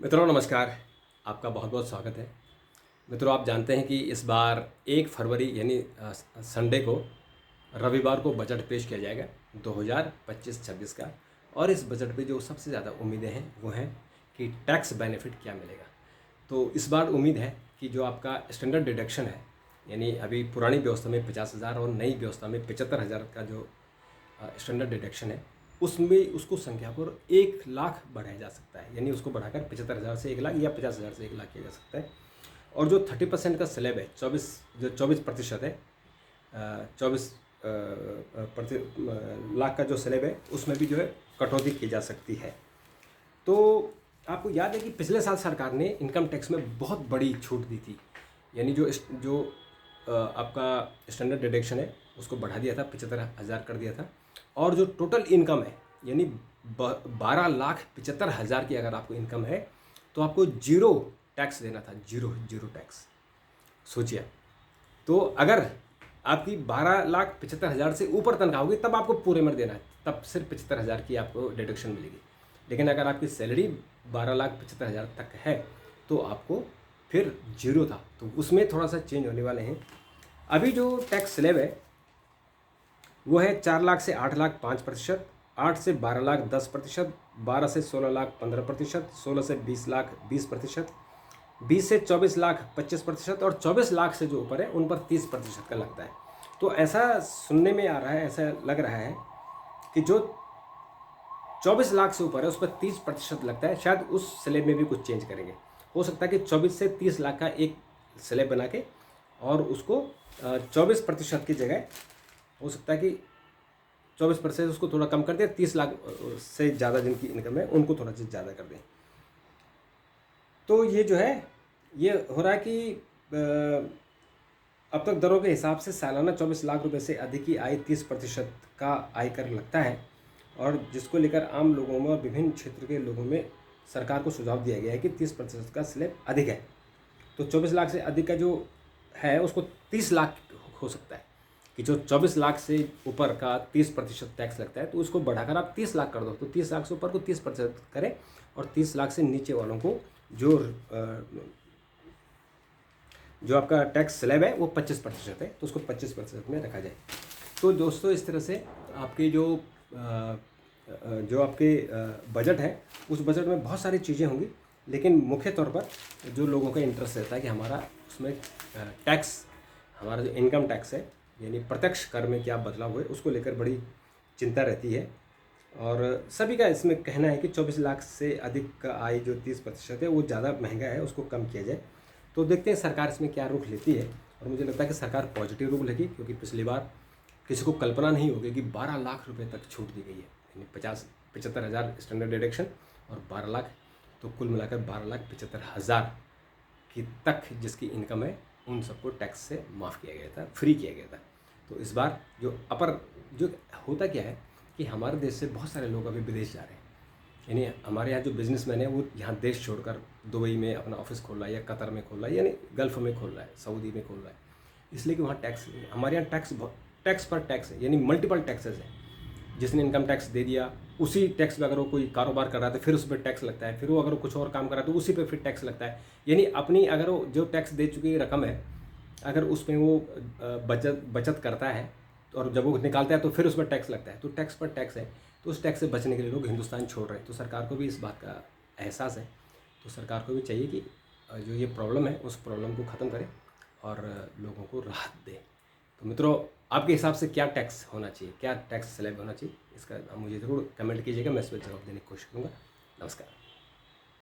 मित्रों नमस्कार। आपका बहुत बहुत स्वागत है। मित्रों आप जानते हैं कि इस बार 1 फरवरी यानी संडे को रविवार को बजट पेश किया जाएगा 2025-26 का। और इस बजट पे जो सबसे ज़्यादा उम्मीदें हैं वो हैं कि टैक्स बेनिफिट क्या मिलेगा। तो इस बार उम्मीद है कि जो आपका स्टैंडर्ड डिडक्शन है, यानी अभी पुरानी व्यवस्था में 50,000 और नई व्यवस्था में 75,000 का जो स्टैंडर्ड डिडक्शन है, उसमें उसको संख्या को 1 लाख बढ़ाया जा सकता है। यानी उसको बढ़ाकर 75,000 से 1 लाख या 50,000 से 1 लाख किया जा सकता है। और जो 30% का स्लैब है, 24% है, 24 लाख का जो स्लैब है उसमें भी जो है कटौती की जा सकती है। तो आपको याद है कि पिछले साल सरकार ने इनकम टैक्स में बहुत बड़ी छूट दी थी। यानी जो आपका स्टैंडर्ड डिडक्शन है उसको बढ़ा दिया था, 75,000 कर दिया था। और जो टोटल इनकम है यानी 12,75,000 की अगर आपको इनकम है तो आपको जीरो टैक्स देना था। Zero tax. सोचिए, तो अगर आपकी 12,75,000 से ऊपर तनख्वाह होगी तब आपको पूरे में देना है, तब सिर्फ 75,000 की आपको डिडक्शन मिलेगी। लेकिन अगर आपकी सैलरी 12,75,000 तक है तो आपको फिर जीरो था। तो उसमें थोड़ा सा चेंज होने वाले हैं। अभी जो टैक्स स्लैब है वो है 4 लाख से 8 लाख 5%, 8 से 12 लाख 10%, 12 से 16 लाख 15%, 16 से 20 लाख 20%, 20 से 24 लाख 25% और 24 लाख से जो ऊपर है उन पर 30% का लगता है। तो ऐसा सुनने में आ रहा है, ऐसा लग रहा है कि जो 24 लाख से ऊपर है उस पर 30% लगता है। शायद उस स्लैब में भी कुछ चेंज करेंगे। हो सकता है कि 24 से 30 लाख का एक स्लैब बना के और उसको 24% की जगह हो सकता है कि 24% उसको थोड़ा कम कर दें, 30 लाख से ज़्यादा जिनकी इनकम है उनको थोड़ा सा ज़्यादा कर दें। तो ये जो है ये हो रहा है कि अब तक दरों के हिसाब से सालाना 24 लाख रुपए से अधिक की आय 30% का आयकर लगता है। और जिसको लेकर आम लोगों में और विभिन्न क्षेत्र के लोगों में सरकार को सुझाव दिया गया है कि 30% का स्लैब अधिक है। तो 24 लाख से अधिक का जो है उसको 30 लाख हो सकता है कि जो 24 लाख से ऊपर का 30% टैक्स लगता है तो उसको बढ़ाकर आप 30 लाख कर दो। तो 30 लाख से ऊपर को 30% करें और 30 लाख से नीचे वालों को जो आपका टैक्स स्लैब है वो 25% है तो उसको 25% में रखा जाए। तो दोस्तों इस तरह से आपके जो आपके बजट है उस बजट में बहुत सारी चीज़ें होंगी, लेकिन मुख्य तौर पर जो लोगों का इंटरेस्ट रहता है कि हमारा उसमें टैक्स, हमारा जो इनकम टैक्स है यानी प्रत्यक्ष कर में क्या बदलाव हुए उसको लेकर बड़ी चिंता रहती है। और सभी का इसमें कहना है कि 24 लाख से अधिक का आय जो 30% है वो ज़्यादा महंगा है, उसको कम किया जाए। तो देखते हैं सरकार इसमें क्या रुख लेती है। और मुझे लगता है कि सरकार पॉजिटिव रुख लेगी, क्योंकि पिछली बार किसी को कल्पना नहीं होगी कि 12 लाख रुपए तक छूट दी गई है। यानी 75,000 स्टैंडर्ड डिडक्शन और 12 लाख, तो कुल मिलाकर 12,75,000 की तक जिसकी इनकम है उन सबको टैक्स से माफ़ किया गया था, फ्री किया गया था। तो इस बार जो होता क्या है कि हमारे देश से बहुत सारे लोग अभी विदेश जा रहे हैं। यानी हमारे यहाँ जो बिजनेसमैन है वो यहाँ देश छोड़कर दुबई में अपना ऑफिस खोल रहा है या कतर में खोल रहा है, यानी गल्फ़ में खोल रहा है, सऊदी में खोल रहा है, इसलिए कि वहाँ टैक्स नहीं है। हमारे यहाँ टैक्स पर टैक्स है, यानी मल्टीपल टैक्सेस हैं। जिसने इनकम टैक्स दे दिया उसी टैक्स पे अगर वो कोई कारोबार कर रहा है तो फिर उस पर टैक्स लगता है, फिर वो अगर वो कुछ और काम कर रहा है तो उसी पे फिर टैक्स लगता है। यानी अपनी अगर वो जो टैक्स दे चुकी रकम है अगर उसमें वो बचत करता है और जब वो निकालता है तो फिर उस पर टैक्स लगता है। तो टैक्स पर टैक्स है, तो उस टैक्स से बचने के लिए लोग हिंदुस्तान छोड़ रहे हैं। तो सरकार को भी इस बात का एहसास है। तो सरकार को भी चाहिए कि जो ये प्रॉब्लम है उस प्रॉब्लम को ख़त्म करे और लोगों को राहत दे। तो मित्रों आपके हिसाब से क्या टैक्स होना चाहिए, क्या टैक्स स्लैब होना चाहिए, इसका मुझे ज़रूर कमेंट कीजिएगा, मैं इस पर जवाब देने की कोशिश करूँगा। नमस्कार।